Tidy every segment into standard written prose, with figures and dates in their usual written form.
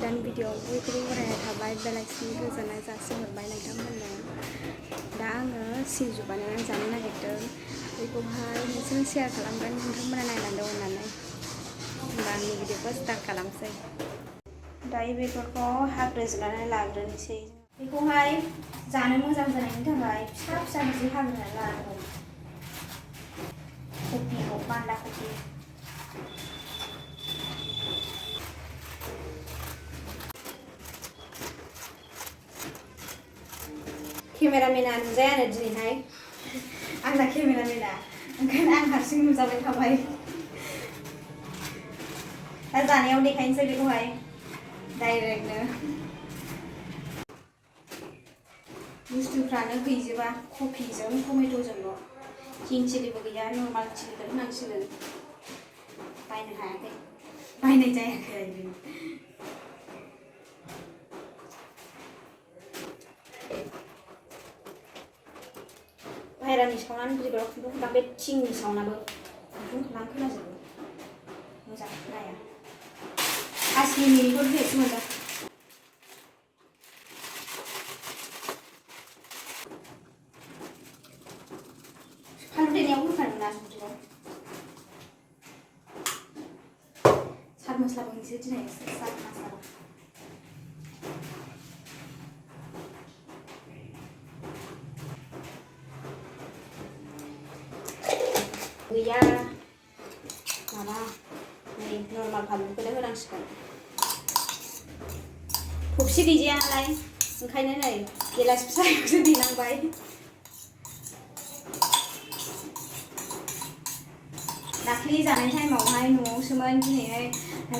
गोदान भिडिअ बयखौबो बरायनाय थाबाय बेलासिनि गोजोननाय जासिहरबाय नोंथांमोननो दा आङो सिंजु बानायनानै जानो नागिरदों बेखौहाय नोंसोरनो शेयार खालामगोन नोंथांमोना नायनानै दं होननानै होमबा आंनि भिडिअखौ स्टार्ट खालामसै दायो बेफोरखौ हाग्रोजोबनानै लाग्रोनोसै बेखौहाय जानो मोजां जानायनि थाखाय फिसा फिसा बिदि हाग्रोनानै लानांगौ कफिखौ बान्दा कफि केमेरामेना नुजायानो दिनैहाय आंना केमेरामेना ओंखायनो आं हारसिं नुजाबाय थाबाय दा जानायाव देखायनोसै बेखौहाय डाइरेक्टनो बुस्थुफ्रानो गैजोबा कफिजों टमेट'जोंल' किं चिलिबो गैया नर्माल चिलिखौ होनांसिगोन बायनो हायाखै बायनाय जायाखै बाहेरानि सावनानै बोरैबा खुन्दुं खुंदां बे थिंनि सावनाबो खुन्दुं खुंदां खोनाजोबो मोजां खोनाया आसनि मिनिखौ गिदिरसो मोनदों फानलु देनायाव होखादों ना संख्रिखौ सात मस्लाबो होनोसै दिनै सात मस्ला गैया माबा नै नर्माल फानलुखौनो होनांसिगोन थबसि गैजाया नालाय ओंखायनो नै गिलास फिसायावसो देनांबाय दाख्लि जानाय टाइमावहाय न'आवसोमोन दिनैहाय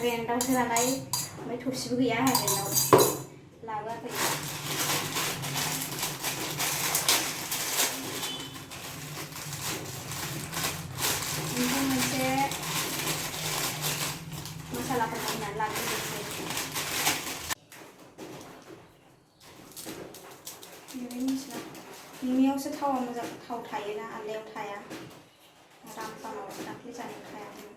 रेन्टआवसो नालाय ओमफ्राय थबसिबो गैया आंहा रेन्टआव लाबोआखै ओमफ्राय मोनसे मसालाफोर होनानै लाग्रोनोसै मिथिला नोंनियावसो थावा मोजां थाव थायोना आलदायाव थाया रामफानाव दाख्लि जानाय थायामोन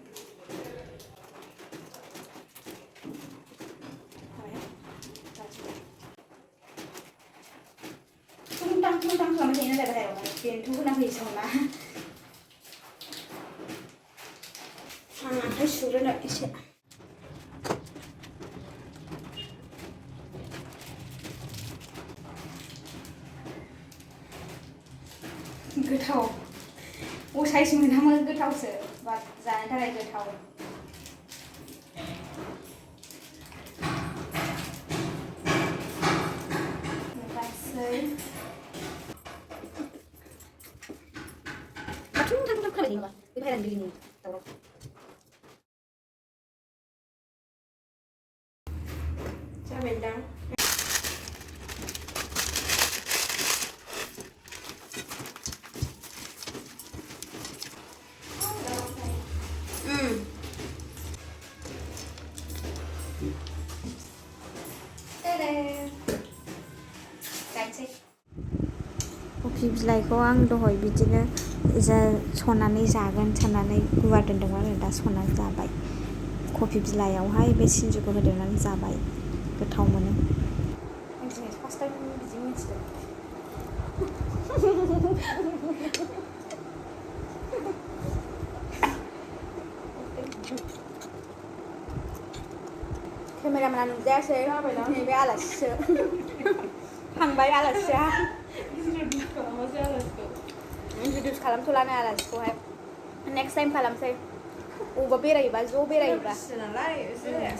थुंटां थुंटां खालामबाय थायो नालाय बाहेरायावहाय बेनोथ' होना होयो सावना आं आखाइ सुग्रोनो एसे गोथाव असाइस मोनामो गोथावसो बाट जानो थाखाय गोथाव गासै थुं थां थां खालामबाय नङा बे बाहेरानि दैनि दावराव जाबायदां कफि बिलाइखौ आं दहाय बिदिनो सनानै जागोन साननानै गुवार दोनदोंमोन आरो दा सनानै जाबाय कफि बिलाइयावहाय बे सिंजुखौ होदेरनानै जाबाय गोथाव मोनो आं दिनै फार्स्ट टाइम बिदि मिथिदों केमेरामेना नुजायासै नैबे आलासिसो थांबाय आलासिया इन्ट्रडिउस खालामथ'लानो आलासिखौहाय नेक्स्ट टाइम खालामसै बबावबा बेरायोबा ज' बेरायोबा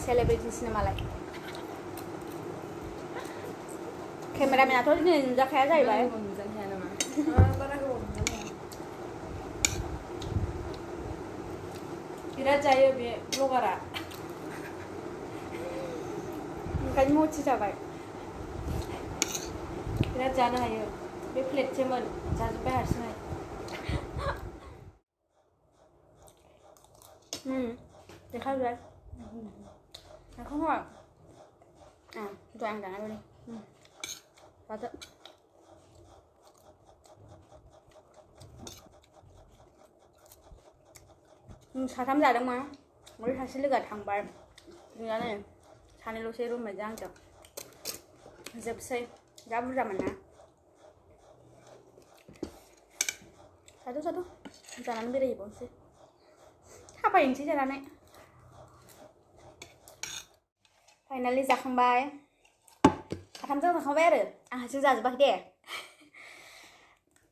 सेलेब्रिटिसनो मालाय केमेरामेनाथ' दिनै नुजाखाया जाहैबाय बिराद जायो बे ब्लगारा ओंखायनो मथि जाबाय बिराद जानो हायो बे प्लेटसेमोन जाजोब्बाय हारसिङै देखायबाय बेखौ होआ दहाय आं जानाय बायदि जादो साथाम जादोंमोन ओमफ्राय सासे लोगोआ थांबाय गैया नै सानैल'सै रुममेटजों आंजों जोबसै जा बुरजामोन ना साथु जानानै बेरायहैबावनोसै थाबायनोसै जानानै फाइनालि जाखांबाय साथामजों जाखांबाय आरो आं हारसिं जाजोबाखै दे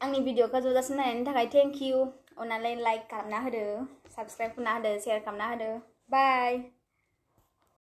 आंनि भिडिअखौ जोबजासिम नायनायनि थाखाय थेंक इउ अननानै लाइक खालामना होदो साबस्क्राइब खालामना होदो शेयार खालामना होदो बाय